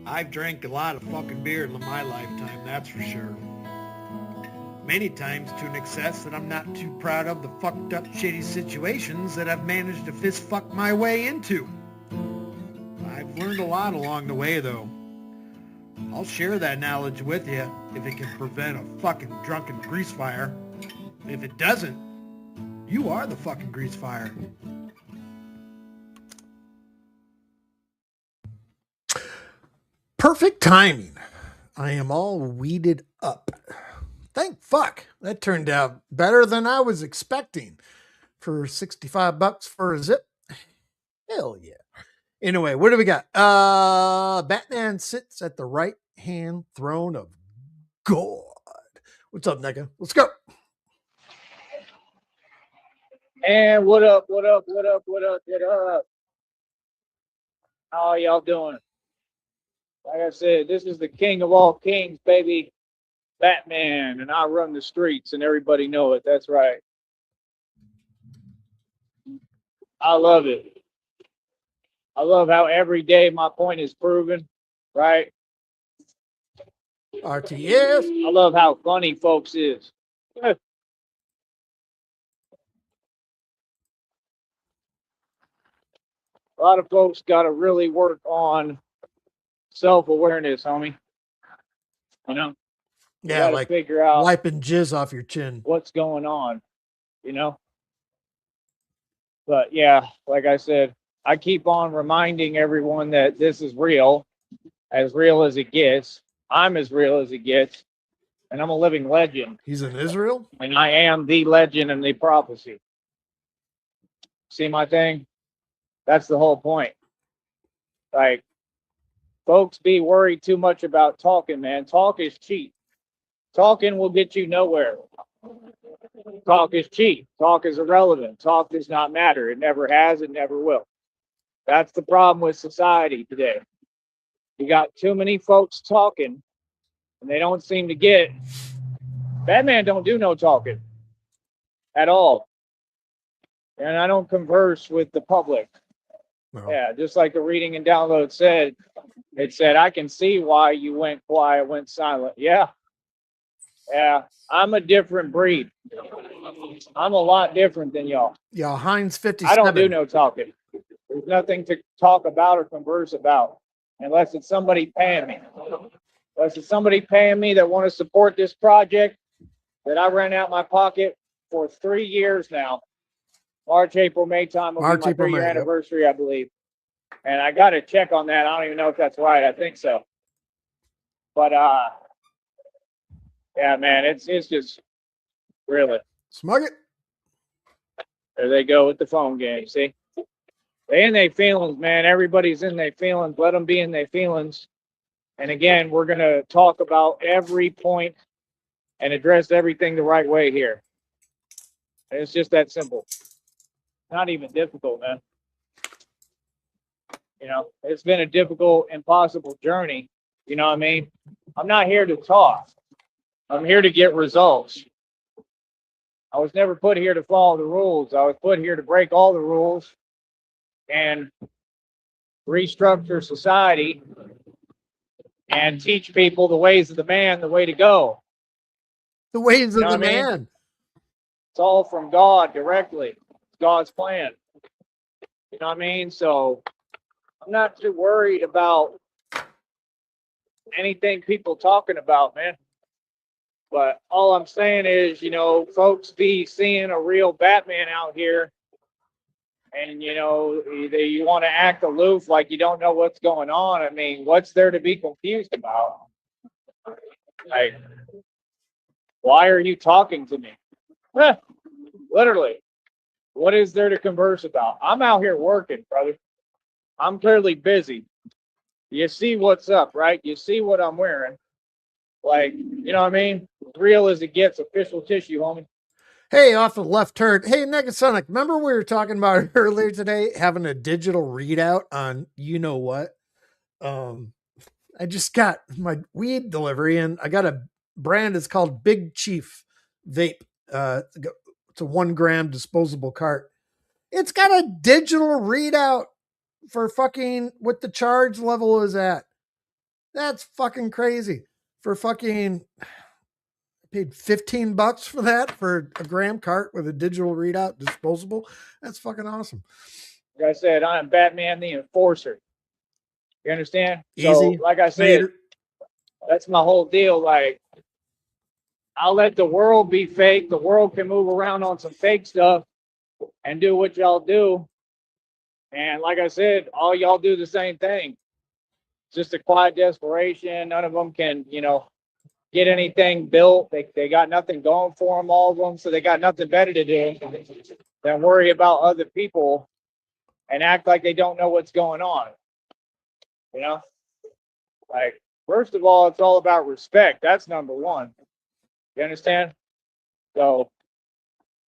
I've drank a lot of fucking beer in my lifetime, that's for sure. Many times to an excess that I'm not too proud of the fucked up shitty situations that I've managed to fist fuck my way into. I've learned a lot along the way though. I'll share that knowledge with you if it can prevent a fucking drunken grease fire. If it doesn't, you are the fucking grease fire. Perfect timing. I am all weeded up. Thank fuck. That turned out better than I was expecting. For $65 for a zip. Hell yeah. Anyway, what do we got? Batman sits at the right hand throne of God. What's up, nigga? Let's go. And what up, what up, what up, what up, what up? How are y'all doing? Like I said, this is the king of all kings, baby. Batman, and I run the streets, and everybody know it. That's right. I love it. I love how every day my point is proven, right? RTS. I love how funny folks is. A lot of folks got to really work on self-awareness, homie. You know, you Yeah, got to like figure out wiping jizz off your chin. what's going on, you know? But yeah, like I said, I keep on reminding everyone that this is real as it gets. I'm as real as it gets, and I'm a living legend. He's in Israel? And I am the legend and the prophecy. See my thing? That's the whole point. Like, folks be worried too much about talking, man. Talk is cheap. Talking will get you nowhere. Talk is cheap. Talk is irrelevant. Talk does not matter. It never has, it never will. That's the problem with society today. You got too many folks talking, and they don't seem to get. Batman don't do no talking at all, and I don't converse with the public. No. Yeah, just like the reading and download said, it said, "I can see why you went quiet, went silent." Yeah, I'm a different breed. I'm a lot different than y'all. Yeah, Heinz 57. I don't do no talking. There's nothing to talk about or converse about unless it's somebody paying me. Unless it's somebody paying me that want to support this project that I ran out my pocket for 3 years now. March, April, May time will March, be my April, 3-year May, yep. anniversary, I believe. And I got to check on that. I don't even know if that's right. I think so. But yeah, man, it's just really. Smug it. There they go with the phone game. See, they in their feelings, man. Everybody's in their feelings. Let them be in their feelings. And again, we're gonna talk about every point and address everything the right way here. And it's just that simple. Not even difficult, man. You know, it's been a difficult, impossible journey. You know what I mean? I'm not here to talk. I'm here to get results. I was never put here to follow the rules. I was put here to break all the rules and restructure society and teach people the ways of the man, the way to go. The ways You know of the what I mean? man. It's all from God directly. It's God's plan. You know what I mean? So I'm not too worried about anything people talking about, man. But all I'm saying is, you know, folks be seeing a real Batman out here, and you know, you want to act aloof like you don't know what's going on. I mean, what's there to be confused about? Like, why are you talking to me? Literally, what is there to converse about? I'm out here working, brother. I'm clearly busy. You see what's up, right? You see what I'm wearing. Like, you know what I mean? Real as it gets, official tissue, homie. Hey, off the left turn. Hey, Negasonic, remember we were talking about earlier today having a digital readout on you know what? I just got my weed delivery and I got a brand. It's called Big Chief Vape. It's a 1 gram disposable cart. It's got a digital readout for fucking what the charge level is at. That's fucking crazy. For fucking paid $15 for that for a gram cart with a digital readout disposable. That's fucking awesome. Like I said, I'm Batman the Enforcer. You understand? Easy. So, like I said, Mater. that's my whole deal. Like, I'll let the world be fake. The world can move around on some fake stuff and do what y'all do. And like I said, all y'all do the same thing. It's just a quiet desperation. None of them can, get anything built. They got nothing going for them, all of them. So they got nothing better to do than worry about other people and act like they don't know what's going on. You know, like, first of all, it's all about respect. That's number one. You understand? So,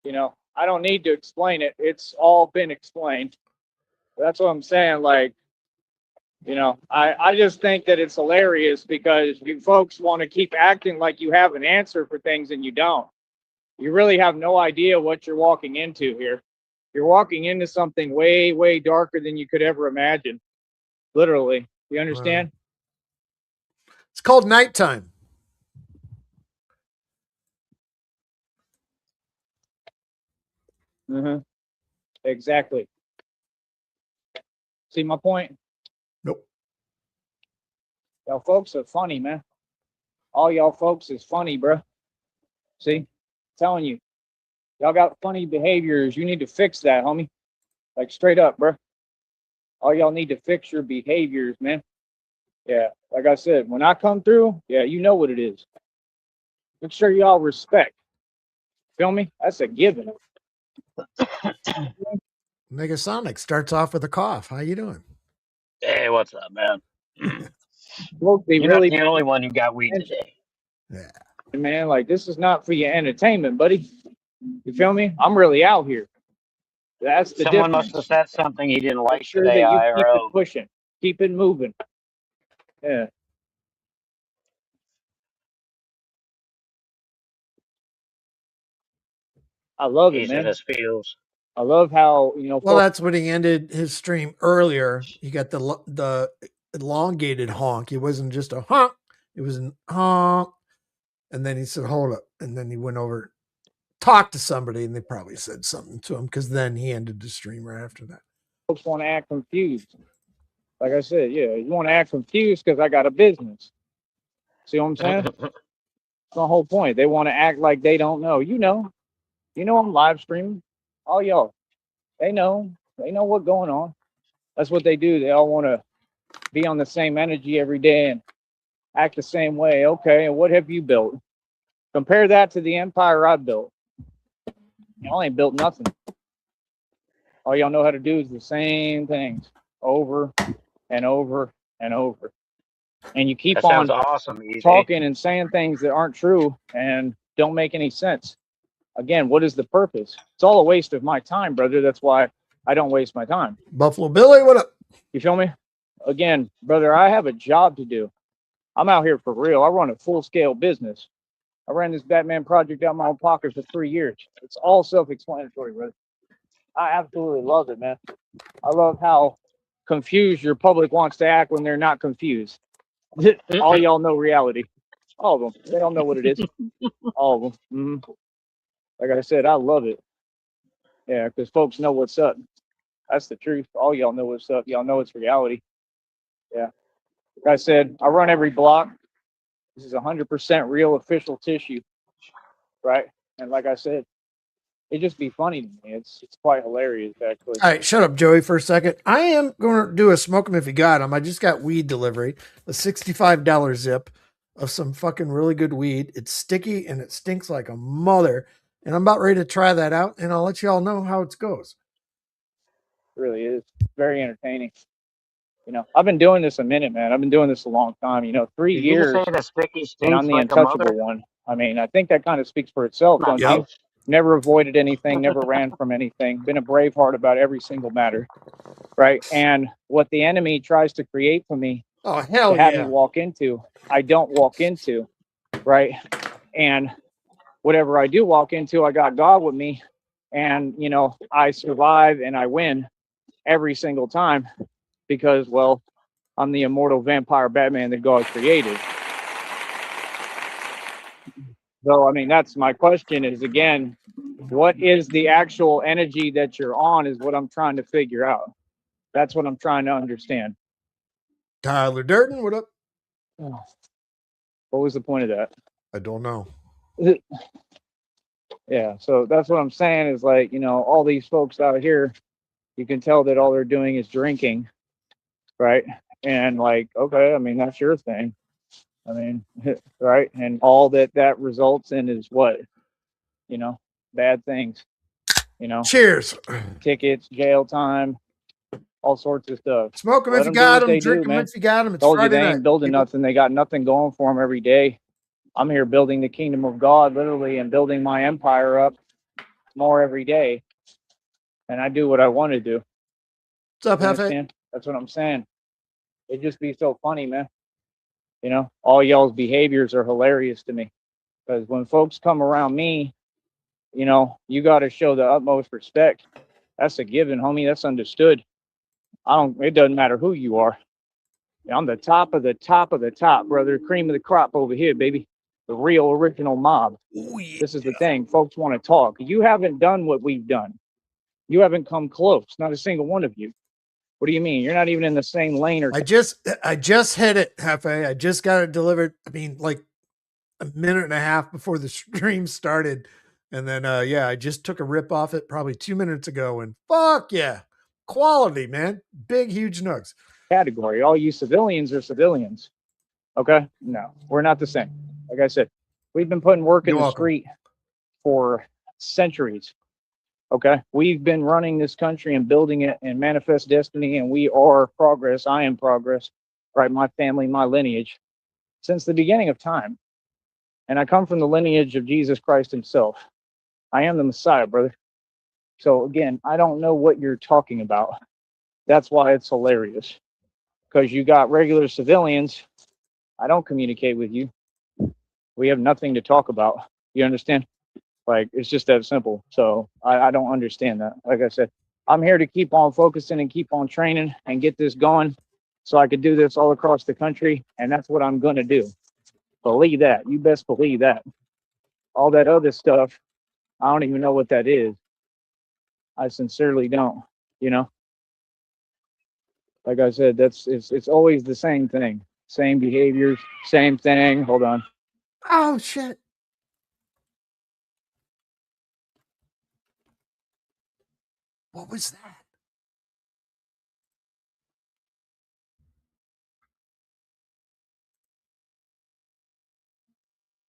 I don't need to explain it. It's all been explained. That's what I'm saying. Like, I just think that it's hilarious because you folks want to keep acting like you have an answer for things and you don't. You really have no idea what you're walking into here. You're walking into something way, way darker than you could ever imagine. Literally. You understand? It's called nighttime. Mm-hmm. Exactly. See my point? Nope. Y'all folks are funny, man. All y'all folks is funny, bro. See? I'm telling you. Y'all got funny behaviors. You need to fix that, homie. Like, straight up, bro. All y'all need to fix your behaviors, man. Yeah, like I said, when I come through, yeah, you know what it is. Make sure y'all respect. Feel me? That's a given. Negasonic starts off with a cough. How you doing? Hey, what's up, man? Folks, they You're really not the only one who got weed today. Yeah. man, like, this is not for your entertainment, buddy. You feel me? I'm really out here. That's the Someone difference. must have said something he didn't Make like sure today, that you keep it IRO. pushing, keep it moving. Yeah. I love it, He's in man. his feels. I love how, Well, folks, that's when he ended his stream earlier. He got the elongated honk. It wasn't just a honk. It was an honk. And then he said, hold up. And then he went over, talked to somebody, and they probably said something to him because then he ended the stream right after that. folks want to act confused. Like I said, yeah, you want to act confused because I got a business. See what I'm saying? That's the whole point. They want to act like they don't know. I'm live streaming. All y'all, they know what's going on. That's what they do. They all want to be on the same energy every day and act the same way. Okay, and what have you built? Compare that to the empire I built. Y'all ain't built nothing. All y'all know how to do is the same things over and over and over. And you keep That sounds on awesome, Easy. talking and saying things that aren't true and don't make any sense. Again, what is the purpose? It's all a waste of my time, brother. That's why I don't waste my time. Buffalo Billy, what up? You feel me? Again, brother, I have a job to do. I'm out here for real. I run a full-scale business. I ran this Batman project out of my own pocket for 3 years. It's all self-explanatory, brother. I absolutely love it, man. I love how confused your public wants to act when they're not confused. All y'all know reality. All of them. They don't know what it is. All of them. Mm-hmm. Like I said, I love it. Yeah, because folks know what's up. That's the truth. All y'all know what's up. Y'all know it's reality. Yeah. Like I said, I run every block. This is 100% real official tissue, right? And like I said, it just be funny to me. It's quite hilarious, actually. All right, shut up, Joey, for a second. I am going to do a smoke 'em if you got them. I just got weed delivery, a $65 zip of some fucking really good weed. It's sticky and it stinks like a mother. And I'm about ready to try that out, and I'll let you all know how it goes. It really is. Very entertaining. I've been doing this a minute, man. I've been doing this a long time. 3 Did years, you say the sticky and I'm stinks the like a mother? untouchable one. I mean, I think that kind of speaks for itself, don't Yep. you? Never avoided anything, never ran from anything, been a brave heart about every single matter, right? And what the enemy tries to create for me Oh, hell to have yeah. me walk into, I don't walk into, right? And whatever I do walk into, I got God with me, and I survive and I win every single time because, well, I'm the immortal vampire Batman that God created. So, I mean, that's my question is, again, what is the actual energy that you're on is what I'm trying to figure out. That's what I'm trying to understand. Tyler Durden, what up? What was the point of that? I don't know. Yeah, so that's what I'm saying is like, all these folks out here, you can tell that all they're doing is drinking, right? And like, okay, I mean, that's your thing. I mean, right? And all that results in is what? Bad things, Cheers. tickets, jail time, all sorts of stuff. Smoke them Let if you them do got what them. they Drink do, them man. if you got them. It's Told you Friday they night. ain't building People. nothing. They got nothing going for them every day. I'm here building the kingdom of God, literally, and building my empire up more every day. And I do what I want to do. What's up, You Hefe? understand? That's what I'm saying. It just be so funny, man. All y'all's behaviors are hilarious to me. Because when folks come around me, you got to show the utmost respect. That's a given, homie. That's understood. It doesn't matter who you are. I'm the top of the top of the top, brother. Cream of the crop over here, baby. The real original mob. Oh, yeah. This is the thing. Folks want to talk. You haven't done what we've done. You haven't come close. Not a single one of you. What do you mean? You're not even in the same lane or I just hit it, Hefe. I just got it delivered. I mean, like a minute and a half before the stream started. And then, I just took a rip off it probably 2 minutes ago. And fuck yeah. Quality, man. Big, huge nugs. category. All you civilians are civilians. Okay? No, we're not the same. Like I said, we've been putting work in You're the welcome. street for centuries. Okay? We've been running this country and building it and manifest destiny, and we are progress. I am progress, right? My family, my lineage, since the beginning of time. And I come from the lineage of Jesus Christ himself. I am the Messiah, brother. So again, I don't know what you're talking about. That's why it's hilarious. Because you got regular civilians. I don't communicate with you. We have nothing to talk about. You understand? Like, it's just that simple. So I don't understand that. Like I said, I'm here to keep on focusing and keep on training and get this going so I could do this all across the country. And that's what I'm going to do. Believe that. You best believe that. All that other stuff, I don't even know what that is. I sincerely don't, Like I said, it's always the same thing. Same behaviors, same thing. Hold on. Oh, shit. What was that?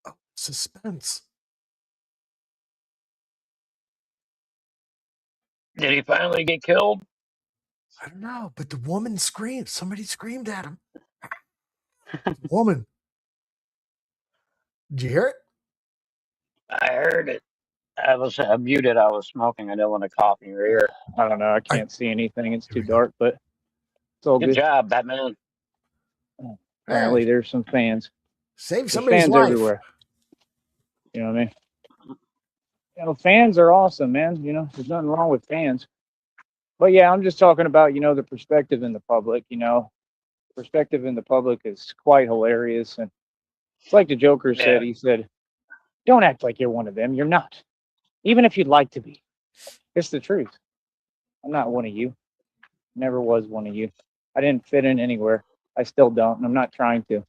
Oh, suspense. Did he finally get killed? I don't know, but the woman screamed. Somebody screamed at him. Woman. Did you hear it? I heard it. I muted. I was smoking. I didn't want to cough in your ear. I don't know. I can't see anything. It's Here too we go. dark, but it's all Good good. job, Batman. Apparently, Hey, there's some fans. save There's somebody's fans life. everywhere. You know what I mean? Fans are awesome, man. There's nothing wrong with fans. But yeah, I'm just talking about, the perspective in the public. Perspective in the public is quite hilarious. And it's like the Joker said. Yeah. He said, don't act like you're one of them. You're not. Even if you'd like to be. It's the truth. I'm not one of you. Never was one of you. I didn't fit in anywhere. I still don't, and I'm not trying to.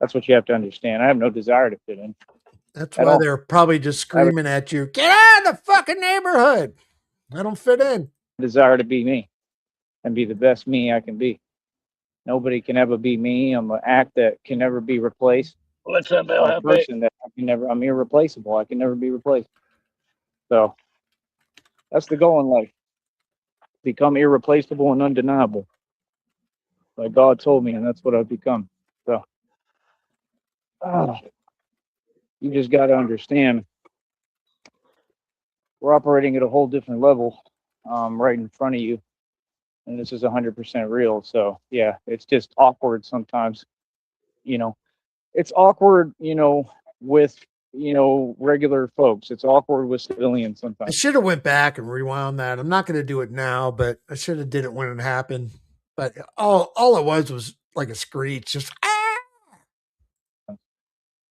That's what you have to understand. I have no desire to fit in. That's At why all. they're probably just screaming at you, get out of the fucking neighborhood. I don't fit in. Desire to be me and be the best me I can be. Nobody can ever be me. I'm an act that can never be replaced. What's up, I'm a El Jefe? person that I'm irreplaceable. I can never be replaced. So that's the goal in life. Become irreplaceable and undeniable. Like God told me, and that's what I've become. So you just got to understand we're operating at a whole different level right in front of you. And this is 100% real. So yeah, it's just awkward sometimes. It's awkward, with, regular folks. It's awkward with civilians sometimes. I should have went back and rewound that. I'm not going to do it now, but I should have did it when it happened. But all it was like a screech, just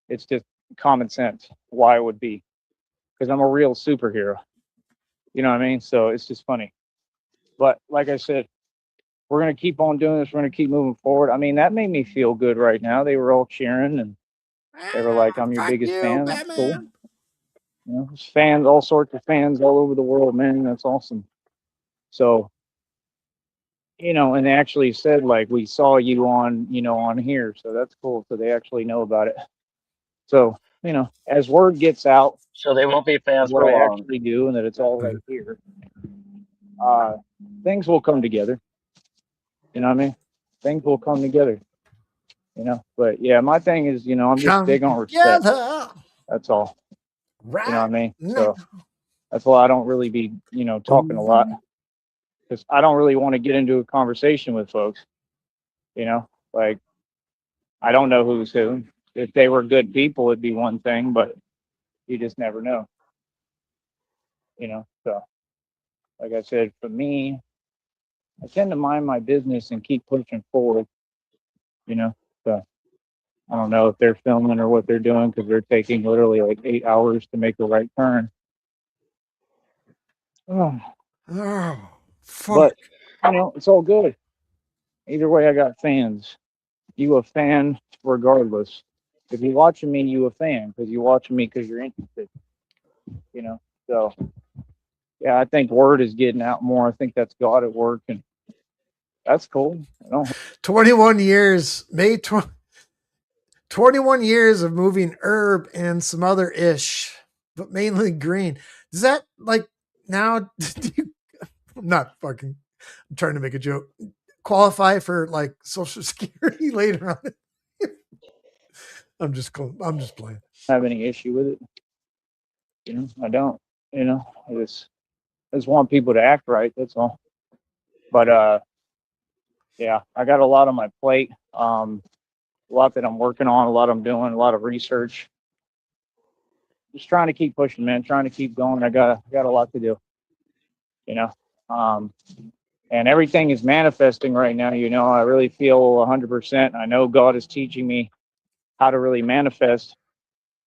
It's just common sense why it would be, because I'm a real superhero. You know what I mean? So it's just funny. But like I said, we're gonna keep on doing this. We're gonna keep moving forward. I mean, that made me feel good right now. They were all cheering and they were like, "I'm your fuck biggest you, fan." That's cool. Batman. You know, there's fans, all sorts of fans all over the world, man. That's awesome. So, you know, and they actually said like, "We saw you on, you know, on here." So that's cool. So they actually know about it. So, you know, as word gets out, So they won't be fans what for I long. actually do and that it's all right here, uh, things will come together. You know what I mean? Things will come together. You know, but yeah, my thing is, you know, I'm just Come big on respect. together That's all. You know what I right mean? now. So that's why I don't really be, you know, talking a lot, because I don't really want to get into a conversation with folks. You know, like I don't know who's who. If they were good people, it'd be one thing, but you just never know. You know, so like I said, for me, I tend to mind my business and keep pushing forward. You know, so I don't know if they're filming or what they're doing because they're taking literally like 8 hours to make a right turn. Oh, Oh, but fuck. you know, it's all good. Either way, I got fans. You a fan regardless. If you're watching me, you a fan because you're watching me because you're interested. You know, so yeah, I think word is getting out more. I think that's God at work, and that's cool. I don't 21 years, 21 years of moving herb and some other ish, but mainly green. Does that like now? I'm not fucking. I'm trying to make a joke. Qualify for like Social Security later on. I'm just playing. have any issue with it. You know, I don't. You know, I just want people to act right. That's all. But yeah, I got a lot on my plate. A lot that I'm working on, a lot I'm doing, a lot of research. Just trying to keep pushing, man. Trying to keep going. I got a lot to do. You know, um, and everything is manifesting right now. You know, I really feel 100%. I know God is teaching me how to really manifest,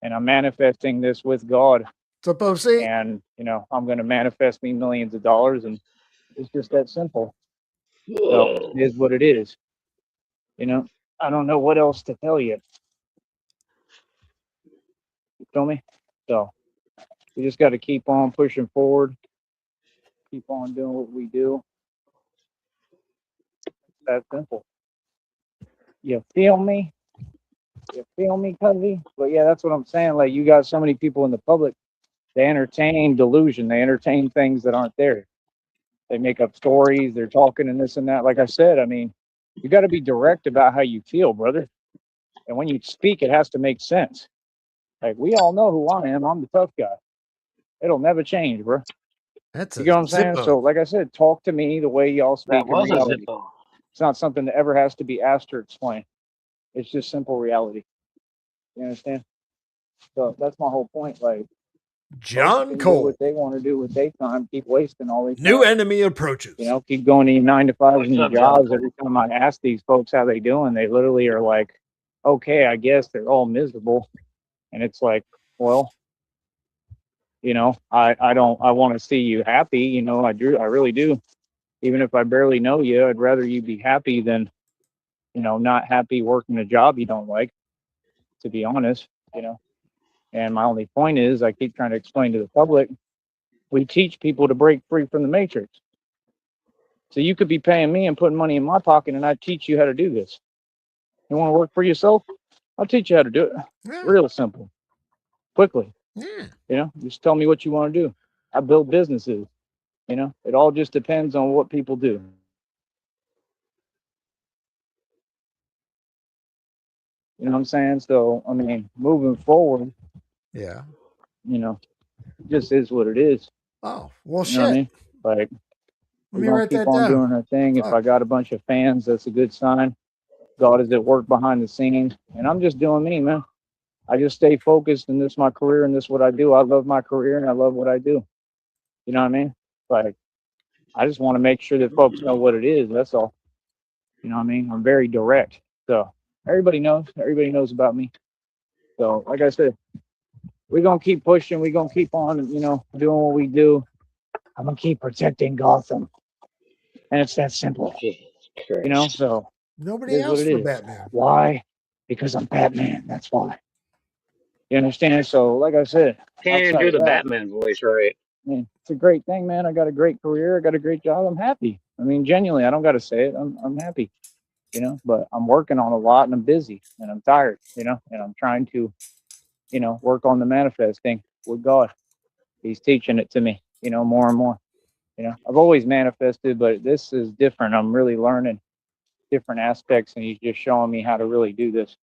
and I'm manifesting this with God. Supposed to. And you know, I'm going to manifest me millions of dollars, and it's just that simple. So it is what it is. You know, I don't know what else to tell you. You feel me? So we just got to keep on pushing forward, keep on doing what we do. It's that simple. You feel me? You feel me, cuzzy? But yeah, that's what I'm saying. Like you got so many people in the public, they entertain delusion. They entertain things that aren't there. They make up stories. They're talking and this and that. Like I said, I mean, you got to be direct about how you feel, brother. And when you speak, it has to make sense. Like we all know who I am. I'm the tough guy. It'll never change, bro. That's You a get what I'm saying? Zippo. So, like I said, talk to me the way y'all That speak in was a reality. Zippo. It's not something that ever has to be asked or explained. It's just simple reality. You understand? So that's my whole point. Like, folks John can do Cole. what they want to do with their time. Keep wasting all their New time. enemy approaches. You know, keep going to your 9 to 5s What's and your up, John jobs. Cole? Every time I ask these folks how they doing, they literally are like, "Okay, I guess they're all miserable." And it's like, well, you know, I want to see you happy. You know, I really do. Even if I barely know you, I'd rather you be happy than, you know, not happy working a job you don't like, to be honest, you know. And my only point is, I keep trying to explain to the public, we teach people to break free from the matrix. So you could be paying me and putting money in my pocket, and I teach you how to do this. You want to work for yourself? I'll teach you how to do it. Yeah. Real simple, quickly. Yeah. You know, just tell me what you want to do. I build businesses. You know, it all just depends on what people do. You know what I'm saying? So, I mean, moving forward, Yeah. you know, it just is what it is. Oh, well, You know what I shit. mean? Like, Let we're me going to write keep that on down. doing our thing. If Fuck. I got a bunch of fans, that's a good sign. God is at work behind the scenes. And I'm just doing me, man. I just stay focused, and this is my career, and this is what I do. I love my career, and I love what I do. You know what I mean? Like, I just want to make sure that folks know what it is. That's all. You know what I mean? I'm very direct. So everybody knows. Everybody knows about me. So like I said, we're gonna keep pushing. We're gonna keep on, doing what we do. I'm gonna keep protecting Gotham, and it's that simple. Jesus Christ. So it Nobody is what else it for is. Batman. Why? Because I'm Batman. That's why. You understand? So like I said, Can't even outside do of the that, Batman voice right. I mean, it's a great thing, man. I got a great career. I got a great job. I'm happy. I mean, genuinely, I don't got to say it. I'm happy. But I'm working on a lot and I'm busy and I'm tired. And I'm trying to, work on the manifesting with God. He's teaching it to me, more and more. I've always manifested, but this is different. I'm really learning different aspects, and he's just showing me how to really do this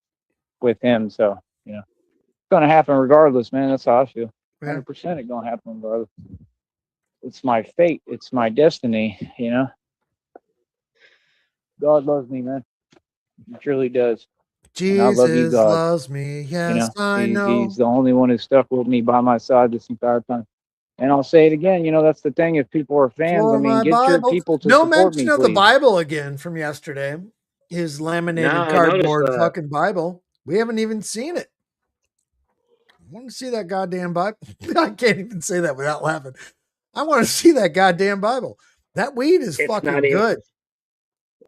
with him. So, it's gonna happen regardless, man. That's how I feel. Yeah. 100% it's gonna happen regardless. It's my fate. It's my destiny. God loves me, man. He truly does. And I love you, Jesus God. loves me. Yes, I He's know. the only one who's stuck with me by my side this entire time. And I'll say it again, that's the thing. If people are fans, I For mean, my get your Bible. people to No support mention me, of the please. Bible again from yesterday. His No, laminated I noticed cardboard that. fucking Bible. We haven't even seen it. I want to see that goddamn Bible. I can't even say that without laughing. I want to see that goddamn Bible. That weed is It's not fucking even. good.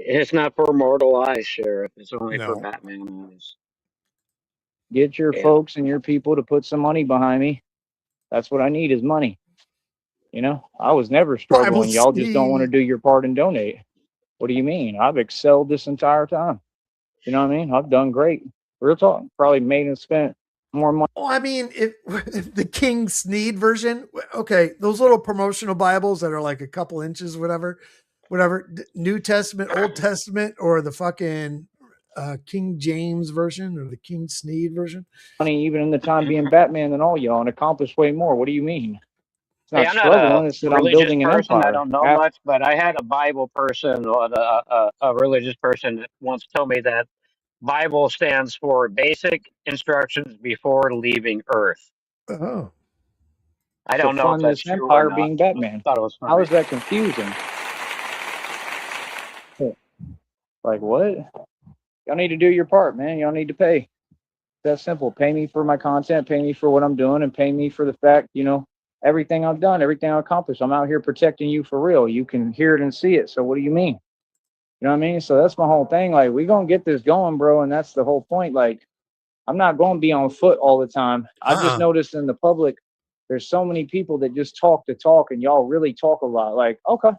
It's not for mortal eyes, Sheriff. It's only for No. Batman eyes. Get your Yeah. folks and your people to put some money behind me. That's what I need is money. I was never Bible struggling. Y'all just don't want to Sneed. do your part and donate. What do you mean? I've excelled this entire time. You know what I mean? I've done great. Real talk. Probably made and spent more money. Oh, I mean, if the King Sneed version, okay, those little promotional Bibles that are like a couple inches, whatever, New Testament, Old Testament, or the fucking King James version or the King Sneed version. Even in the time being Batman than all y'all and accomplished way more. What do you mean? It's Hey, not I'm not a struggling. It's that I'm religious building an person. I empire. don't know much, but I had a Bible person, or a religious person, that once told me that Bible stands for basic instructions before leaving Earth. Oh, I To don't know if fund that's this true or empire not. being I Batman. thought it was How funny. is that confusing? Like what? Y'all need to do your part, man. Y'all need to pay. That's simple. Pay me for my content, pay me for what I'm doing, and pay me for the fact, everything I've done, everything I've accomplished. I'm out here protecting you for real. You can hear it and see it. So what do you mean? You know what I mean? So that's my whole thing. Like, we gonna get this going, bro, and that's the whole point. Like, I'm not gonna be on foot all the time. I just noticed in the public, there's so many people that just talk to talk, and y'all really talk a lot. Like, okay,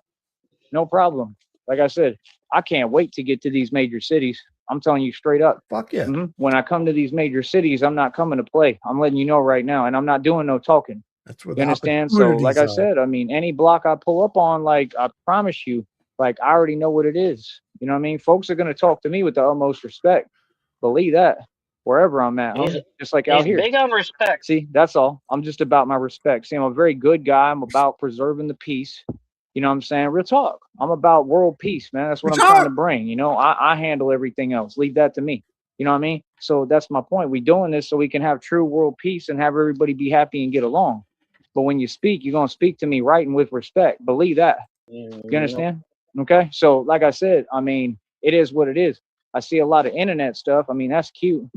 no problem. Like I said, I can't wait to get to these major cities. I'm telling you straight up. fuck yeah. When I come to these major cities, I'm not coming to play. I'm letting you know right now, and I'm not doing no talking. That's where You the understand? So, like opportunities I are. said, I mean, any block I pull up on, like, I promise you, like, I already know what it is. You know what I mean? Folks are going to talk to me with the utmost respect. Believe that. Wherever I'm at, He's just like out he's here. big on respect. See, that's all. I'm just about my respect. See, I'm a very good guy. I'm about preserving the peace. You know what I'm saying? Real talk. I'm about world peace, man. That's what I'm trying to bring. I handle everything else. Leave that to me. You know what I mean? So that's my point. We doing this so we can have true world peace and have everybody be happy and get along. But when you speak, you're gonna speak to me right and with respect. Believe that. You understand? Okay. So like I said, I mean, it is what it is. I see a lot of internet stuff. I mean, that's cute.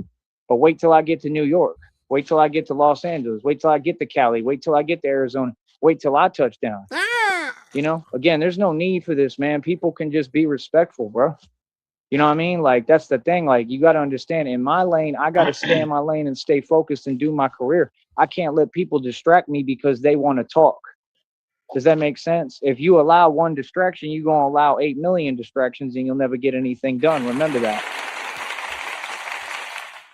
But wait till I get to New York. Wait till I get to Los Angeles. Wait till I get to Cali. Wait till I get to Arizona. Wait till I touch down. Again, there's no need for this, man. People can just be respectful, bro. You know what I mean? Like, that's the thing. Like, you got to understand, in my lane, I got to stay in my lane and stay focused and do my career. I can't let people distract me because they want to talk. Does that make sense? If you allow one distraction, you're going to allow 8 million distractions and you'll never get anything done. Remember that.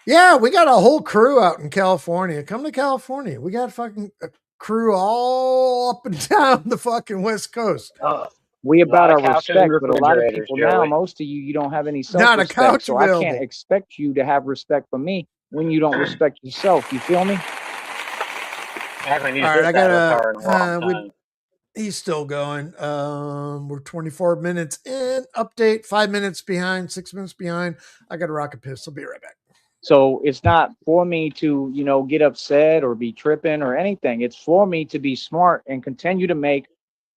Yeah, we got a whole crew out in California. Come to California. We got fucking a crew all up and down the fucking West Coast. We A lot about of our couches and respect, but a lot of refrigerators, people now, Joey. most of you don't have any Not a self-respect. So I Couchville. can't expect you to have respect for me when you don't respect yourself. You feel me? I haven't All used right, this I avatar in a long gotta. time. He's still going. We're 24 minutes in. Update 5 minutes behind, 6 minutes behind. I got to rock a piss. I'll be right back. So it's not for me to, get upset or be tripping or anything. It's for me to be smart and continue to make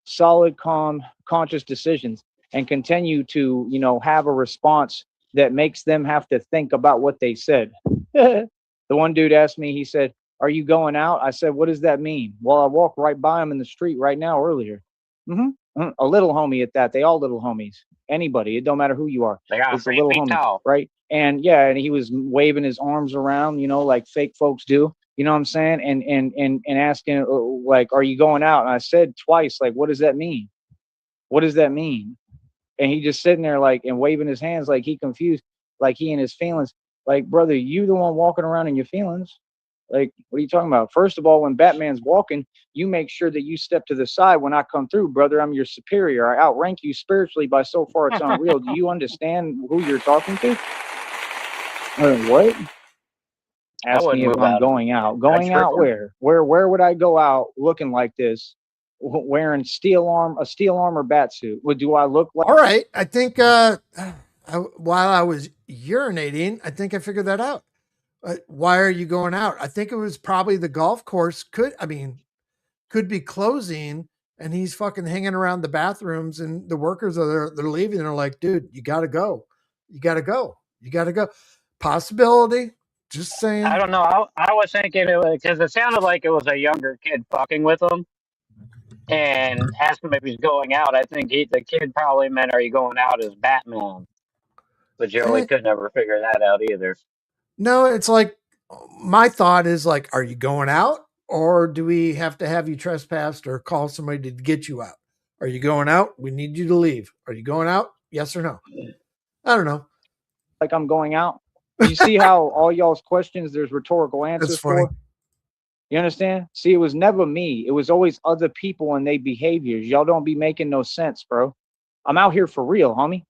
solid, calm, conscious decisions. and continue to, have a response that makes them have to think about what they said. The one dude asked me, he said, "Are you going out?" I said, "What does that mean?" Well, I walked right by him in the street right now earlier. A little homie at that. They all little homies. Anybody, it don't matter who you are. They got It's a little 3 feet homie, tall. right? And yeah, and he was waving his arms around, like fake folks do. You know what I'm saying? And asking like, "Are you going out?" And I said twice, like, "What does that mean? What does that mean?" And he just sitting there like and waving his hands like he confused, like he in his feelings. Like, brother, you the one walking around in your feelings. Like, what are you talking about? First of all, when Batman's walking, you make sure that you step to the side when I come through, brother. I'm your superior. I outrank you spiritually by so far it's unreal. Do you understand who you're talking to? What? I Ask wouldn't me if move I'm out of going out. I'd Going strip out her. where would I go out looking like this, wearing a steel armor bat suit? What do I look like? All right. I think while I was urinating, I think I figured that out. Why are you going out? I think it was probably the golf course could be closing, and he's fucking hanging around the bathrooms, and the workers are there, they're leaving. And they're like, "Dude, you gotta go. You gotta go. You gotta go." Possibility. Just saying. I don't know. I was thinking it was because it sounded like it was a younger kid fucking with him and asked him if he's going out. I think the kid probably meant, "Are you going out as Batman?" But Joey Eh, could never figure that out either. no, it's like my thought is like, are you going out, or do we have to have you trespassed or call somebody to get you out? Are you going out? We need you to leave. Are you going out? Yes or no? I don't know. Like I'm going out? You see how all y'all's questions there's rhetorical That's answers funny. for? You understand? See, it was never me. It was always other people and their behaviors. Y'all don't be making no sense, bro. I'm out here for real, homie.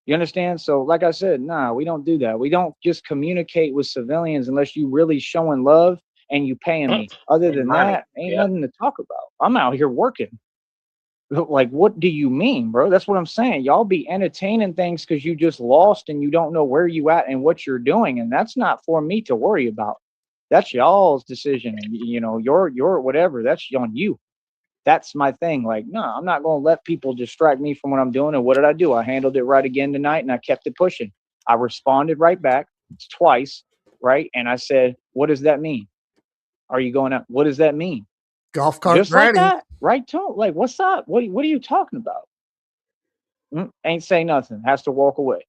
You understand? So, like I said, nah, we don't do that. We don't just communicate with civilians unless you really showing love and you paying me. Other And than money. that, ain't Yep. nothing to talk about. I'm out here working. Like, what do you mean, bro? That's what I'm saying. Y'all be entertaining things because you just lost and you don't know where you at and what you're doing, and that's not for me to worry about. That's y'all's decision, and your whatever. That's on you. That's my thing. Like, no, I'm not gonna let people distract me from what I'm doing. And what did I do? I handled it right again tonight, and I kept it pushing. I responded right back twice, right? And I said, "What does that mean? Are you going out? What does that mean?" Golf cart Just like ready. that, right? Tone. Like, what's up? What are you talking about? Ain't say nothing. Has to walk away.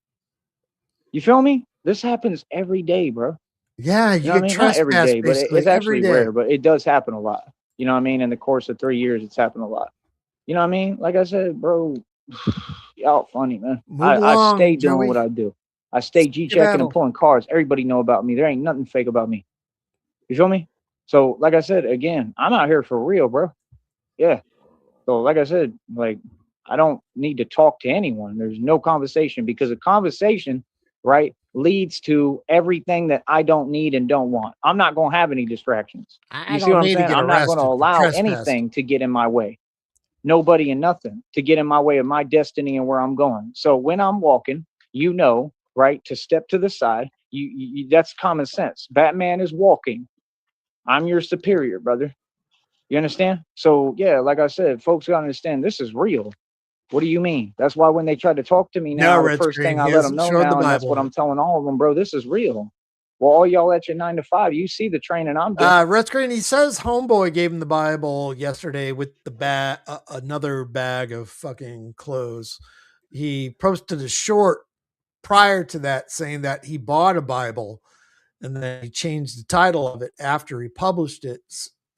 You feel me? This happens every day, bro. Yeah, You you know what I get mean? Not every trespassed day, but it's basically every actually day. rare, but it does happen a lot. You know what I mean? In the course of 3 years, it's happened a lot. You know what I mean? Like I said, bro, y'all funny, man. Move I stay along, doing Joey. what I do. I stay G-checking and pulling cars. Everybody know about me. There ain't nothing fake about me. You feel me? So, like I said, again, I'm out here for real, bro. Yeah. So, like I said, like, I don't need to talk to anyone. There's no conversation because a conversation, right, leads to everything that I don't need and don't want. I'm not going to have any distractions. I You see don't what I'm need to saying? get I'm not going to arrested for allow trespass. anything to get in my way. Nobody and nothing to get in my way of my destiny and where I'm going. So when I'm walking, right, to step to the side. That's common sense. Batman is walking. I'm your superior, brother. You understand? So yeah, like I said, folks gotta understand this is real. What do you mean? That's why when they try to talk to me No, now, the Red first thing Screen, I he let them hasn't know showed the now, and that's what Bible. I'm telling all of them, bro. This is real. Well, all y'all at your 9 to 5, you see the training I'm doing. Red Screen, he says homeboy gave him the Bible yesterday with the another bag of fucking clothes. He posted a short prior to that saying that he bought a Bible, and then he changed the title of it after he published it,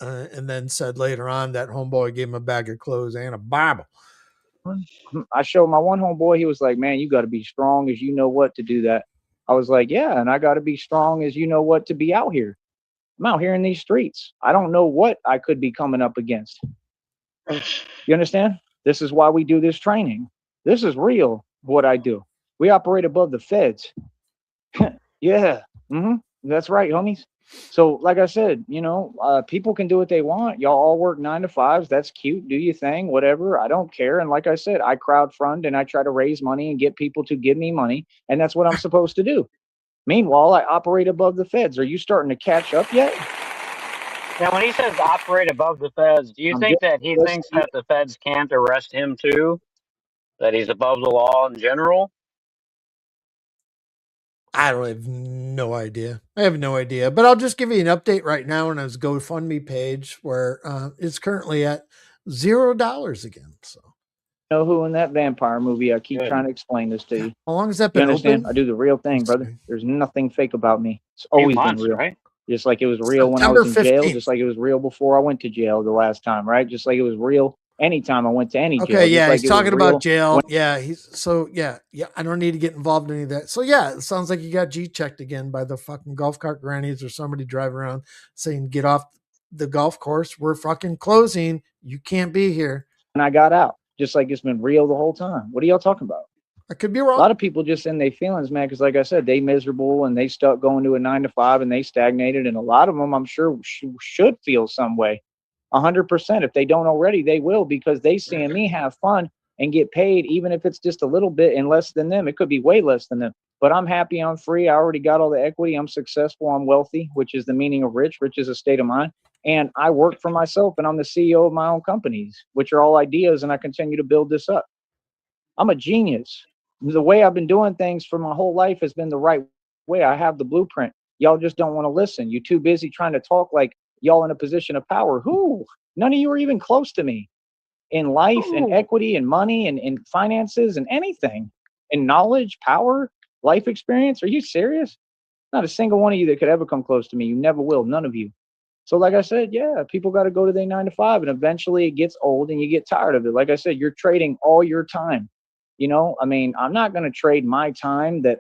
and then said later on that homeboy gave him a bag of clothes and a Bible. I showed my one homeboy, he was like, "Man, you got to be strong as you know what to do that." I was like, "Yeah, and I got to be strong as you know what to be out here. I'm out here in these streets. I don't know what I could be coming up against. You understand? This is why we do this training. This is real, what I do. We operate above the feds." Yeah. That's right, homies. So, like I said, people can do what they want. Y'all all work 9 to 5s. That's cute. Do your thing, whatever. I don't care. And like I said, I crowd fund and I try to raise money and get people to give me money. And that's what I'm supposed to do. Meanwhile, I operate above the feds. Are you starting to catch up yet? Now, when he says operate above the feds, do you I'm think just that he thinks that the feds can't arrest him too? That he's above the law in general? I don't have no idea. I have no idea, but I'll just give you an update right now on his GoFundMe page where it's currently at $0 again. So, Know who in that vampire movie? I keep Good. trying to explain this to you. how long has that You been understand? open? I do the real thing, Let's brother. see. There's nothing fake about me. It's Few always been months, real. right? Just like it was real when I September was in jail, 15th. just like it was real before I went to jail the last time, right? Just like it was real anytime I went to any jail. Okay, just yeah, like he's it was talking real about jail. when- Yeah, yeah. I don't need to get involved in any of that. So yeah, it sounds like you got G checked again by the fucking golf cart grannies or somebody driving around saying, "Get off the golf course. We're fucking closing. You can't be here." when I got out. Just like it's been real the whole time. What are y'all talking about? I could be A wrong. lot of people just in their feelings, man, because like I said, they miserable and they stuck going to a 9 to 5 and they stagnated. And a lot of them, I'm sure, should feel some way. 100%. If they don't already, they will, because they seeing me have fun and get paid, even if it's just a little bit and less than them. It could be way less than them. But I'm happy. I'm free. I already got all the equity. I'm successful. I'm wealthy, which is the meaning of rich. Rich is a state of mind. And I work for myself and I'm the CEO of my own companies, which are all ideas. And I continue to build this up. I'm a genius. The way I've been doing things for my whole life has been the right way. I have the blueprint. Y'all just don't want to listen. You're too busy trying to talk like y'all in a position of power. Who? None of you are even close to me in life and equity and money and finances and anything, and knowledge, power, life experience. Are you serious? Not a single one of you that could ever come close to me. You never will. None of you. So like I said, yeah, people got to go to their 9 to 5 and eventually it gets old and you get tired of it. Like I said, you're trading all your time. You know, I mean, I'm not going to trade my time that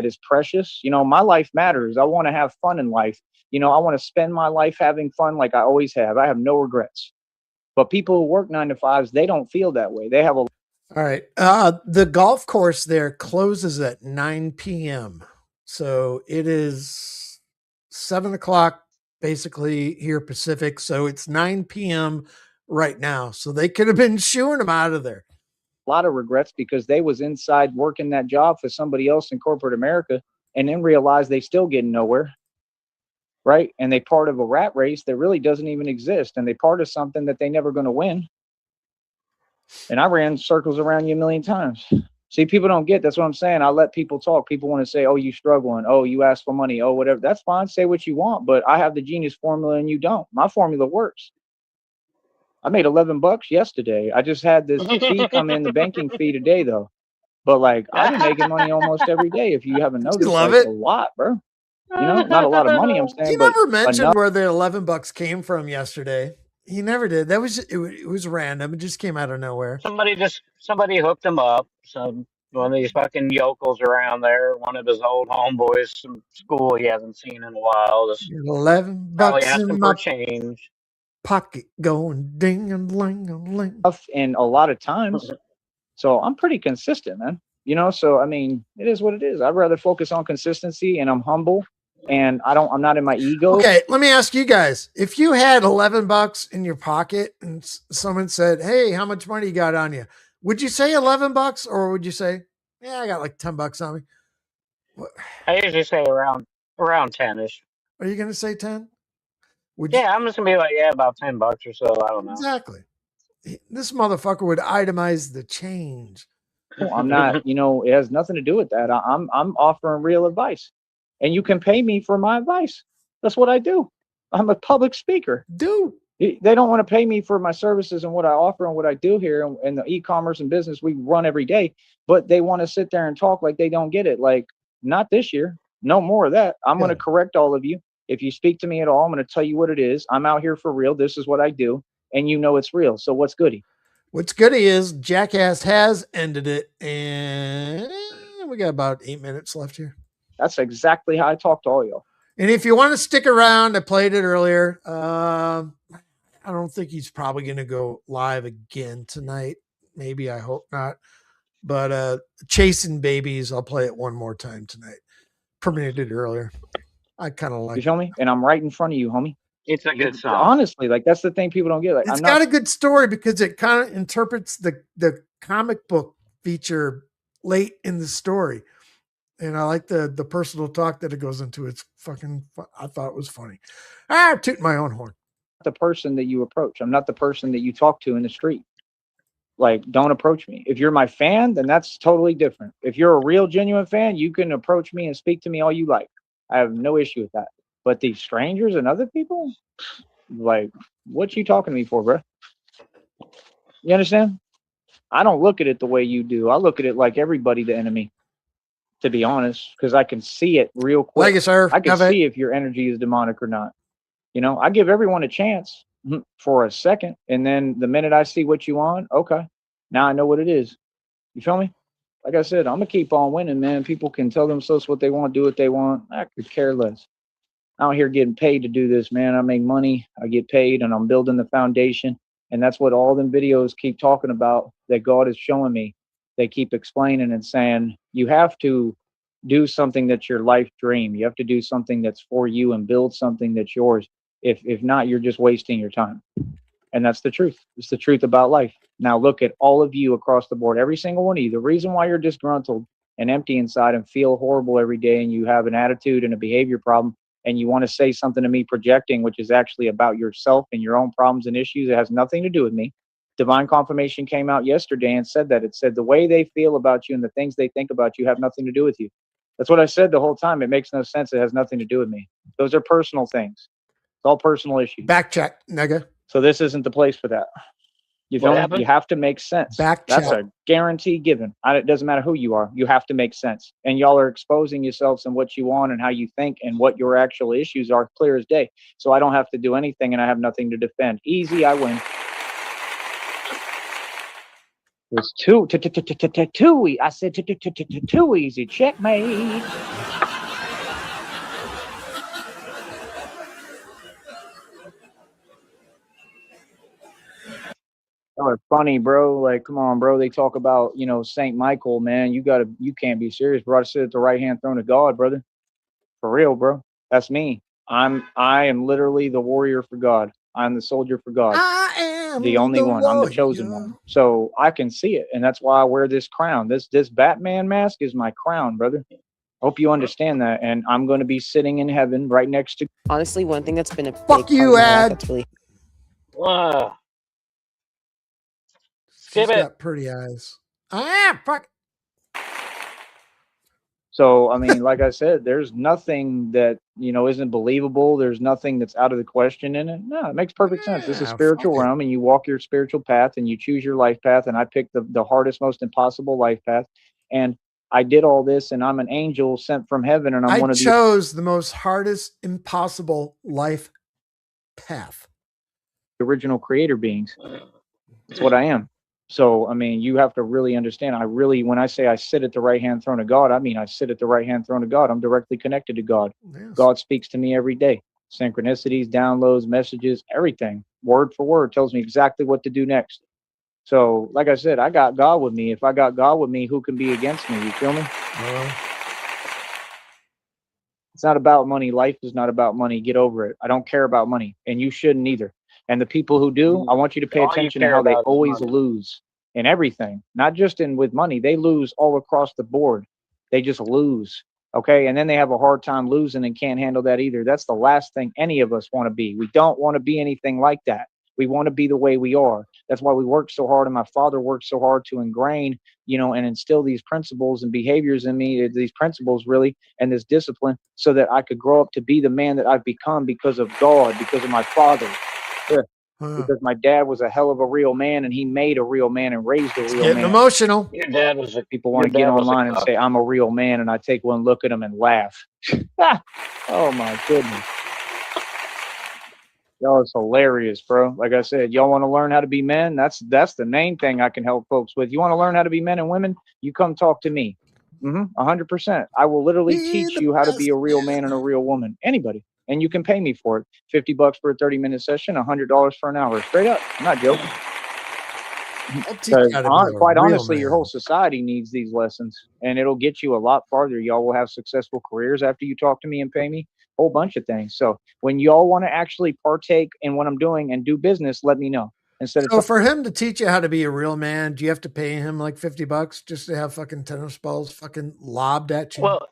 is precious. You know, my life matters. I want to have fun in life. You know, I want to spend my life having fun like I always have. I have no regrets. But people who work 9 to 5s, they don't feel that way. They have a All right. The golf course there closes at 9 p.m. So it is 7 o'clock basically here Pacific. So it's 9 p.m. right now. So they could have been shooing them out of there. lot of regrets because they was inside working that job for somebody else in corporate America and then realized they still getting nowhere. Right. And they part of a rat race that really doesn't even exist. And they part of something that they never going to win. And I ran circles around you a million times. See, people don't get, that's what I'm saying. I let people talk. People want to say, oh, you struggling. Oh, you ask for money. Oh, whatever. That's fine. Say what you want. But I have the genius formula and you don't. My formula works. I made $11 yesterday. I just had this fee come in, the banking fee today, though. But like, I've been making money almost every day. If you haven't noticed, love like it? a lot, bro. You know, not a lot of money, I'm saying, He but never mentioned enough. where the $11 came from yesterday. He never did. That was it was random. It just came out of nowhere. Somebody hooked him up. One of these fucking yokels around there, one of his old homeboys from school he hasn't seen in a while. Just $11 probably in asking my for change. pocket going ding and ling and ling. And a lot of times. So I'm pretty consistent, man. You know, so I mean, it is what it is. I'd rather focus on consistency and I'm humble and I'm not in my ego. Okay, let me ask you guys. If you had $11 in your pocket and someone said, "Hey, how much money you got on you?" Would you say $11 or would you say, "Yeah, I got like $10 on me"? What, I usually say around 10ish. are you going to say 10? Would you? Yeah, I'm just gonna be like, yeah, about $10 or so. I don't know. Exactly. This motherfucker would itemize the change. I'm not, you know, it has nothing to do with that. I'm offering real advice. And you can pay me for my advice. That's what I do. I'm a public speaker. Dude. They don't want to pay me for my services and what I offer and what I do here and the e-commerce and business we run every day, but they want to sit there and talk like they don't get it. Like, not this year. No more of that. I'm going to correct all of you. If you speak to me at all, I'm going to tell you what it is. I'm out here for real. This is what I do. And you know it's real. So what's goody? What's goody is Jackass has ended it. And we got about 8 minutes left here. That's exactly how I talk to all y'all. And if you want to stick around, I played it earlier. I don't think he's probably going to go live again tonight. Maybe, I hope not. But Chasing Babies, I'll play it one more time tonight. Premiered it earlier. I kind of like You feel me? And I'm right in front of you, homie. It's a good song. Honestly, like that's the thing people don't get. Like, it's got a good story because it kind of interprets the comic book feature late in the story. And I like the personal talk that it goes into. It's fucking, I thought it was funny. I'm tooting my own horn. The person that you approach. I'm not the person that you talk to in the street. Like, don't approach me. If you're my fan, then that's totally different. If you're a real, genuine fan, you can approach me and speak to me all you like. I have no issue with that. But these strangers and other people, like, what you talking to me for, bro? You understand? I don't look at it the way you do. I look at it like everybody the enemy, to be honest, because I can see it real quick. Thank you, sir. I can Have it. see if your energy is demonic or not. You know, I give everyone a chance for a second, and then the minute I see what you on, okay, now I know what it is. You feel me? Like I said, I'm gonna keep on winning, man. People can tell themselves what they want, do what they want. I could care less. I'm out here getting paid to do this, man. I make money, I get paid, and I'm building the foundation. And that's what all them videos keep talking about that God is showing me. They keep explaining and saying, you have to do something that's your life dream. You have to do something that's for you and build something that's yours. If not, you're just wasting your time. And that's the truth. It's the truth about life. Now look at all of you across the board, every single one of you. The reason why you're disgruntled and empty inside and feel horrible every day, and you have an attitude and a behavior problem, and you want to say something to me projecting, which is actually about yourself and your own problems and issues. It has nothing to do with me. Divine Confirmation came out yesterday and said that. It said the way they feel about you and the things they think about you have nothing to do with you. That's what I said the whole time. It makes no sense. It has nothing to do with me. Those are personal things. It's all personal issues. Back check, nigga. So this isn't the place for that. You feel me? You have to make sense. Back That's check. a guarantee given. It doesn't matter who you are. You have to make sense. And y'all are exposing yourselves and what you want and how you think and what your actual issues are clear as day. So I don't have to do anything and I have nothing to defend. Easy, I win. It's too easy. I said too easy. Checkmate. Oh, it's funny, bro. Like, come on, bro. They talk about, you know, Saint Michael, man. You can't be serious, bro. I sit at the right hand throne of God, brother. For real, bro. That's me. I am literally the warrior for God. I'm the soldier for God. I am the only one. I'm the chosen one. So I can see it, and that's why I wear this crown. This Batman mask is my crown, brother. Hope you understand that. And I'm going to be sitting in heaven right next to. Honestly, one thing that's been a fuck big you, part of my life Ad. that's really She's Skip it. got pretty eyes. Fuck. So, I mean, like I said, there's nothing that, you know, isn't believable. There's nothing that's out of the question in it. No, it makes perfect sense. This is a Yeah, spiritual fuck it. realm, and you walk your spiritual path and you choose your life path. And I picked the hardest, most impossible life path. And I did all this, and I'm an angel sent from heaven, and I'm I one of the chose the most hardest impossible life path. original creator beings. That's what I am. So, I mean, you have to really understand. When I say I sit at the right hand throne of God, I mean I sit at the right hand throne of God. I'm directly connected to God. Yes. God speaks to me every day. Synchronicities, downloads, messages, everything, word for word, tells me exactly what to do next. So, like I said, I got God with me. If I got God with me, who can be against me? You feel me? It's not about money. Life is not about money. Get over it. I don't care about money, and you shouldn't either. And the people who do, I want you to pay attention to how they always lose in everything, not just with money. They lose all across the board. They just lose. Okay. And then they have a hard time losing and can't handle that either. That's the last thing any of us want to be. We don't want to be anything like that. We want to be the way we are. That's why we work so hard. And my father worked so hard to ingrain, you know, and instill these principles and behaviors in me, these principles really, and this discipline, so that I could grow up to be the man that I've become because of God, because of my father. Because my dad was a hell of a real man, and he made a real man and raised a real Getting man. emotional. Your dad was a. People want to get online and say I'm a real man, and I take one look at him and laugh. Oh my goodness. Y'all is hilarious, bro. Like I said, y'all want to learn how to be men? That's the main thing I can help folks with. You want to learn how to be men and women? You come talk to me. 100%. I will literally teach you how to be a real man and a real woman. Anybody. And you can pay me for it. $50 for a 30-minute session, $100 for an hour. Straight up. I'm not joking. Quite honestly, your whole society needs these lessons, and it'll get you a lot farther. Y'all will have successful careers after you talk to me and pay me. Whole bunch of things. So when y'all want to actually partake in what I'm doing and do business, let me know. Instead of for him to teach you how to be a real man, do you have to pay him like $50 just to have fucking tennis balls fucking lobbed at you? Well,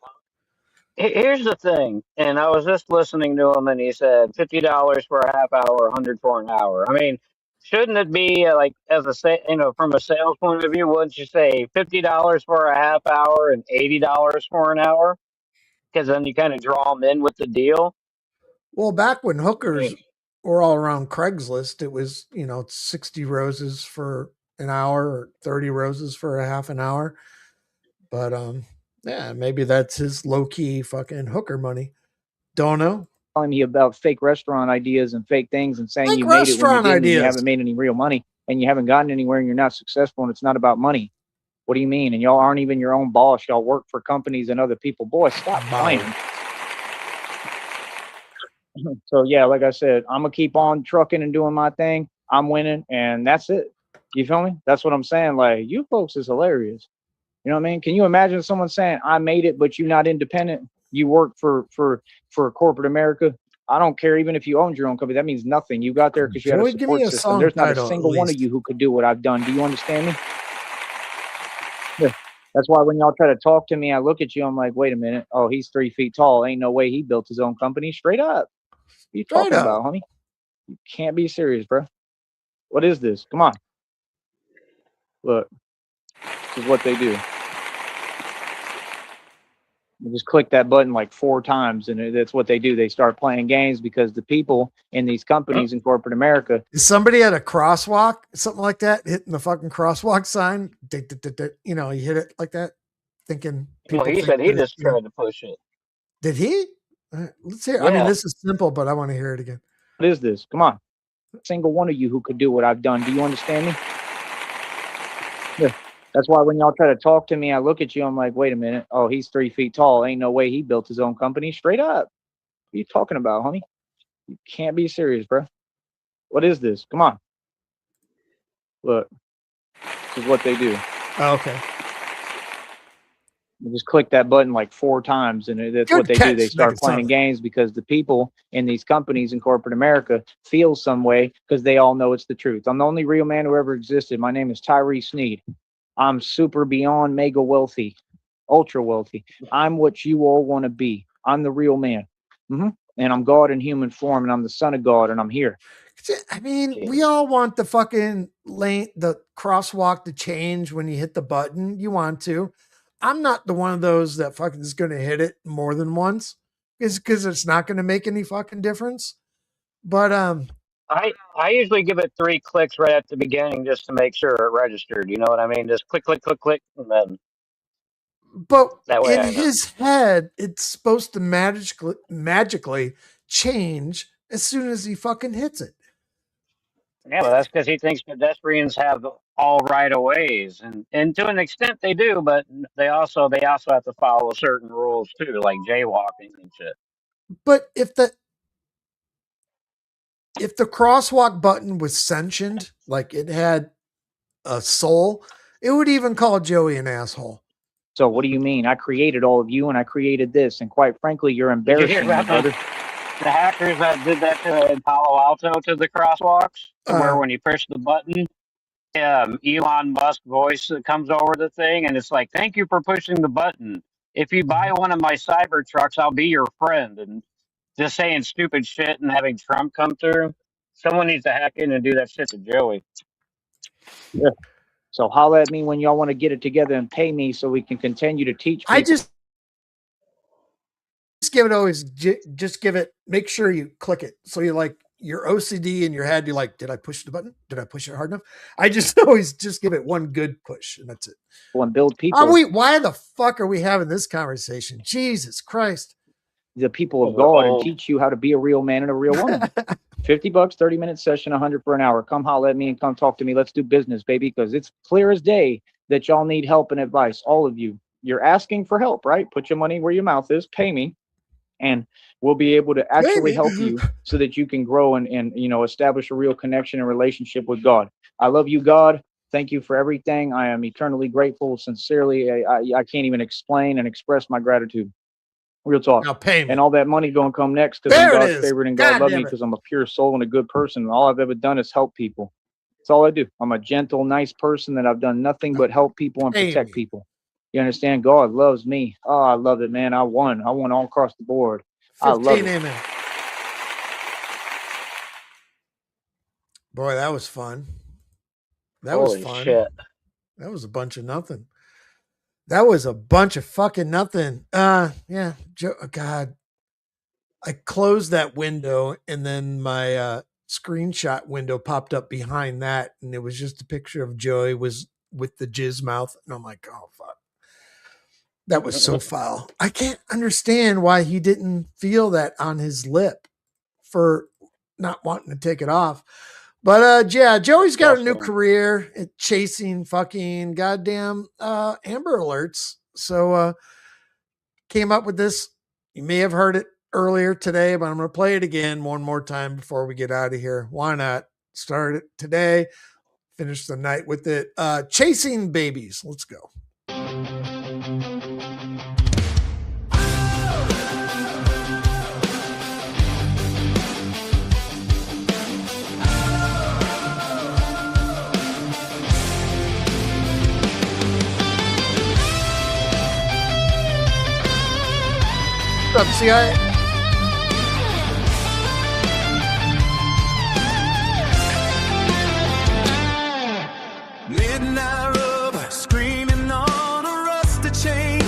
here's the thing, and I was just listening to him, and he said $50 for a half hour, $100 for an hour. I mean, shouldn't it be like from a sales point of view? Wouldn't you say $50 for a half hour and $80 for an hour? Because then you kind of draw them in with the deal. Well, back when I hookers mean, were all around Craigslist, it was 60 roses for an hour or 30 roses for a half an hour. But yeah, maybe that's his low key fucking hooker money. Don't know. Telling me about fake restaurant ideas and fake things and saying Like you made it when you restaurant didn't and you ideas. haven't made any real money and you haven't gotten anywhere and you're not successful and it's not about money. What do you mean? And y'all aren't even your own boss. Y'all work for companies and other people. Boy, stop playing. So yeah, like I said, I'm gonna keep on trucking and doing my thing. I'm winning, and that's it. You feel me? That's what I'm saying. Like, you folks is hilarious. You know what I mean? Can you imagine someone saying, "I made it, but you're not independent. You work for corporate America." I don't care, even if you owned your own company. That means nothing. You got there because you had a Joey, give me support a system. song There's not a title at single one of least. you who could do what I've done. Do you understand me? Yeah. That's why when y'all try to talk to me, I look at you. I'm like, wait a minute. Oh, he's 3 feet tall. Ain't no way he built his own company. Straight up. What are you Straight talking up. about, homie? You can't be serious, bro. What is this? Come on. Look, this is what they do. You just click that button like 4 times, and that's what they do. They start playing games because the people in these companies in corporate America. Is somebody at a crosswalk, something like that, hitting the fucking crosswalk sign? You hit it like that, thinking well, people he think said he that, just tried to push it. Did he? Let's hear. I mean, Yeah. this is simple, but I want to hear it again. What is this? Come on. Single one of you who could do what I've done. Do you understand me? Yeah. That's why when y'all try to talk to me, I look at you. I'm like, wait a minute. Oh, he's 3 feet tall. Ain't no way he built his own company. Straight up. What are you talking about, homie? You can't be serious, bro. What is this? Come on. Look, this is what they do. Oh, okay. You just click that button like 4 times, and that's what they do. They start playing games because the people in these companies in corporate America feel some way because they all know it's the truth. I'm the only real man who ever existed. My name is Sneed. I'm super beyond mega wealthy, ultra wealthy. I'm what you all want to be. I'm the real man. And I'm God in human form, and I'm the son of God, and I'm here. I mean, we all want the fucking lane, the crosswalk to change when you hit the button. You want to. I'm not the one of those that fucking is going to hit it more than once because it's not going to make any fucking difference. But I usually give it 3 clicks right at the beginning just to make sure it registered. You know what I mean? Just click, click, click, click, and then but that way in I know. his head, it's supposed to magically change as soon as he fucking hits it. Yeah, well, that's because he thinks pedestrians have all right of ways, and to an extent they do, but they also have to follow certain rules too, like jaywalking and shit. But if the crosswalk button was sentient, like it had a soul, it would even call Joey an asshole. So what do you mean? I created all of you, and I created this, and quite frankly, you're embarrassing me, brother. The hackers that did that in Palo Alto to the crosswalks, where when you push the button, Elon Musk voice comes over the thing, and it's like, "Thank you for pushing the button. If you buy one of my cyber trucks, I'll be your friend." And just saying stupid shit and having Trump come through. Someone needs to hack in and do that shit to Joey. Yeah. So holla at me when y'all want to get it together and pay me so we can continue to teach people. I just give it, make sure you click it. So you like your OCD in your head, you're like, did I push the button? Did I push it hard enough? I just always just give it one good push and that's it. And build people. Why the fuck are we having this conversation? Jesus Christ. The people of God and teach you how to be a real man and a real woman. $50, 30-minute session, 100 for an hour. Come holler at me and come talk to me. Let's do business, baby, because it's clear as day that y'all need help and advice. All of you. You're asking for help, right? Put your money where your mouth is. Pay me. And we'll be able to actually help you so that you can grow and establish a real connection and relationship with God. I love you, God. Thank you for everything. I am eternally grateful. Sincerely, I can't even explain and express my gratitude. Real talk. Now pay me. And all that money gonna come next because I'm God's favorite and God loves me because I'm a pure soul and a good person. And all I've ever done is help people. That's all I do. I'm a gentle, nice person that I've done nothing but help people and protect people. You understand? God loves me. Oh, I love it, man. I won all across the board. I love it. Amen. Boy, that was fun. That was Holy fun. shit. That was a bunch of nothing. That was a bunch of fucking nothing. Yeah, God. I closed that window and then my screenshot window popped up behind that, and it was just a picture of Joey was with the jizz mouth, and I'm like, oh fuck. That was so foul. I can't understand why he didn't feel that on his lip for not wanting to take it off. But yeah, Joey's got a new career at chasing fucking goddamn Amber Alerts. So came up with this. You may have heard it earlier today, but I'm going to play it again one more time before we get out of here. Why not? Start it today, finish the night with it. Chasing Babies. Let's go. What's up, CIA? Midnight rub, screaming on a rusty chain.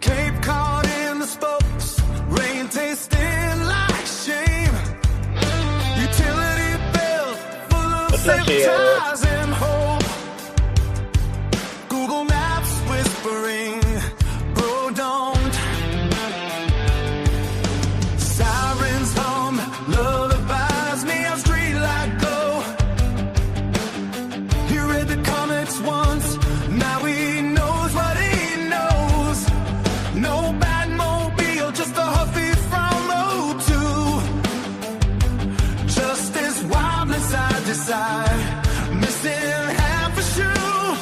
Cape caught in the spokes, rain tasting like shame. Utility belt full of zip ties and hope. Google Maps whispering, bro, don't. Sirens hum, lullabies me on streetlight glow. He read the comics once, now he knows what he knows. No Batmobile, just a Huffy from O2. Justice wobbling side to side, missing half a shoe.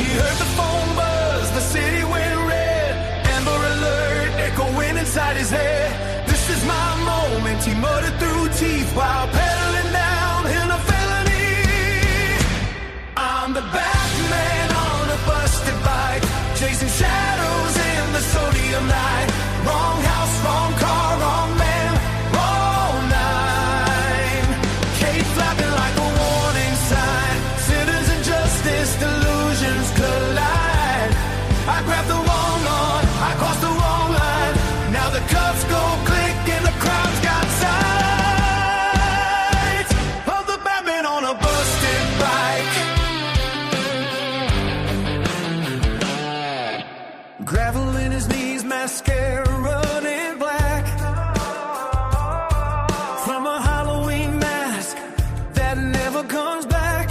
He heard the phone buzz, the city went red. Amber alert echoing inside his head. This is my moment, he muttered through teeth while pedaling down in a felony. I'm the Batman on a busted bike, chasing shadows in the sodium light. Wrong house, wrong car, wrong man, wrong line. Cape flapping like a warning sign. Sinners and justice, delusions collide. I grabbed the wrong one, I crossed the wrong line. Now the cuffs go click and the crowd's got sight of the Batman on a busted bike. Gravel in his knees, mascara running black. From a Halloween mask that never comes back.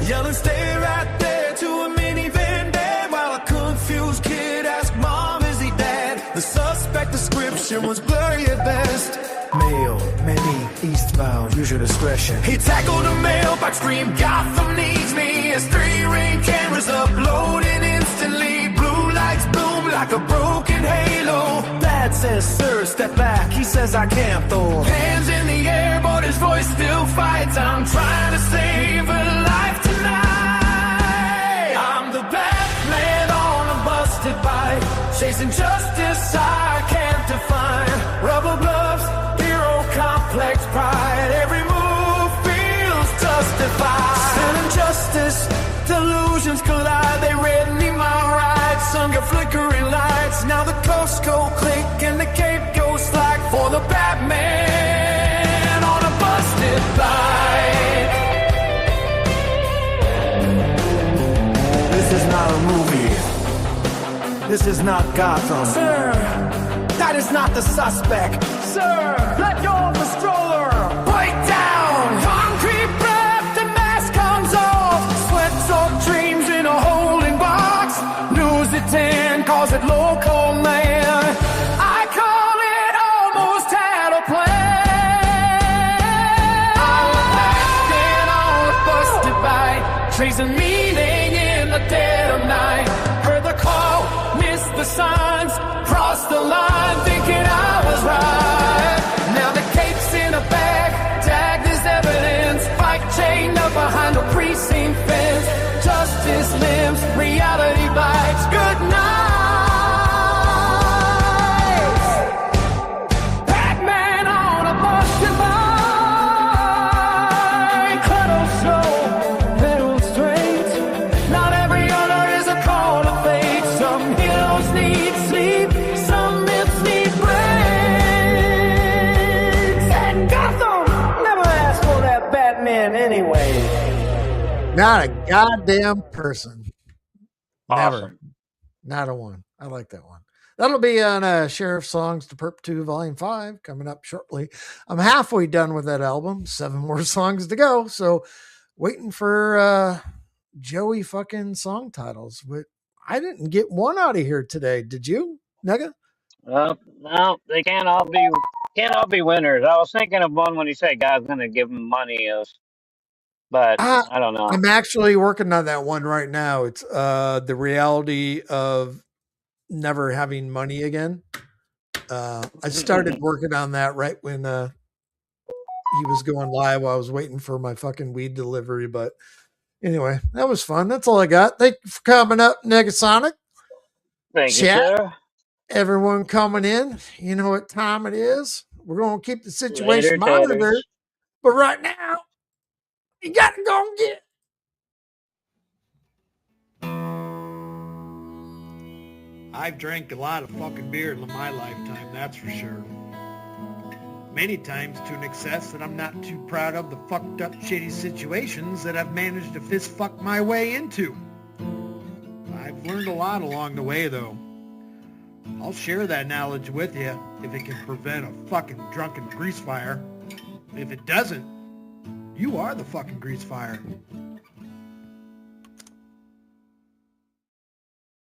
Yelling, stay right there, to a minivan dead, while a confused kid asked, Mom, is he dead? The suspect description was blurry at best. Male, maybe eastbound, use your discretion. He tackled a mailbox, screamed, Gotham needs me. As 3 ring cameras uploading instantly. Blue lights boom like a broken halo. Dad says, sir, step back. He says, I can't though. Hands in the air, but his voice still fights. I'm trying to save a life tonight. I'm the Batman on a busted bike, chasing justice I can't define. Rubber gloves, hero complex pride. Every move feels justified. Sin and justice, delusions collide. They red me my ride, sung a flickering lights. Now the coast go click and the cape goes slack for the Batman on a busted bike. This is not a movie. This is not Gotham. Sir, that is not the suspect. Sir, let go of the stroller. Break down. Concrete breath and mask comes off. Sweat-soaked dreams in a holding box. News at 10 calls it local man. I call it almost had a plan. I'm acting on a busted bike, tracing meaning in the dead of night. Heard the call, missed the signs, crossed the line, thinking I was right. Now the cape's in a bag, tagged as evidence, bike chained up behind a precinct fence. Justice limbs, reality bites. Good night. Batman Not a goddamn person. Never. Awesome. Not a one. I like that one. That'll be on Sheriff Songs to Perp 2 Volume 5 coming up shortly. I'm halfway done with that album. 7 more songs to go. So waiting for Joey fucking song titles. But I didn't get one out of here today. Did you, Nega? No, they can't all be winners. I was thinking of one when he said God's gonna give him money, but I don't know. I'm actually working on that one right now. It's the reality of never having money again. I started working on that right when he was going live. I was waiting for my fucking weed delivery, but anyway, that was fun. That's all I got. Thank you for coming up, Negasonic. Thank you, Chat. sir. Everyone coming in. You know what time it is. We're going to keep the situation Later, monitored. taters. But right now, you got to go and get. I've drank a lot of fucking beer in my lifetime, that's for sure. Many times to an excess that I'm not too proud of the fucked up shitty situations that I've managed to fist fuck my way into. I've learned a lot along the way though. I'll share that knowledge with you if it can prevent a fucking drunken grease fire. If it doesn't, you are the fucking grease fire.